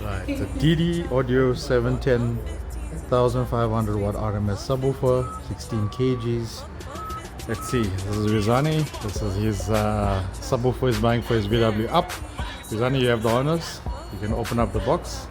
Right, the DD Audio 710 1500 watt RMS subwoofer, 16 kgs. Let's see, this is Wisani. This is his subwoofer he's buying for his VW Up. Wisani, you have the honors. You can open up the box.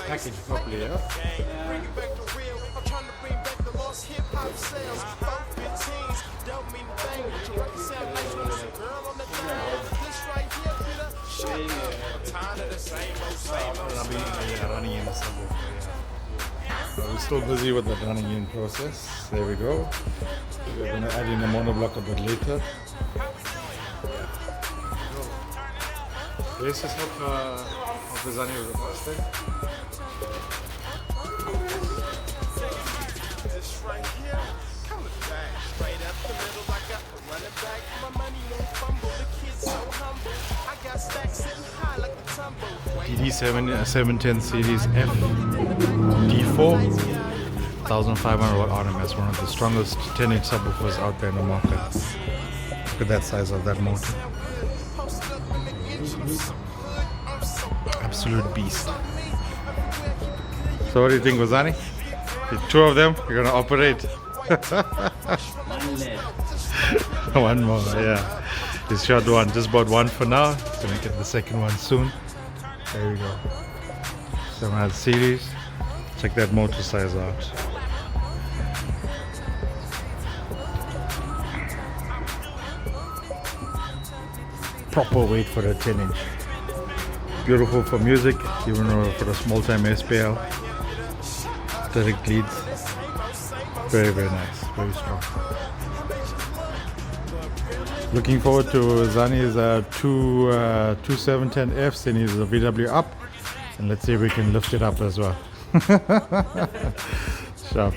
Package properly, yeah? Running in the subwoofer, yeah. We're still busy with the running in process. There we go. We're going to add in a monoblock a bit later. This is how Wisani was about to this right here, come back straight up the middle. I got the running back. My money won't fumble. The kid's so humble. I got stacks sitting high like the tumble. DD 710 series F D4 1500 watt RMS, one of the strongest 10-inch subwoofers out there in the market. Look at that size of that motor. Absolute beast. So what do you think, Wisani? The two of them, you're gonna operate. One more, yeah. He's shot one, just bought one for now. He's gonna get the second one soon. There we go. 700 series. Check that motor size out. Proper weight for a 10-inch. Beautiful for music, even for a small time SPL. Direct leads. Very, very nice. Very strong. Looking forward to Wisani's two 710Fs and his VW Up. And let's see if we can lift it up as well. Sharp.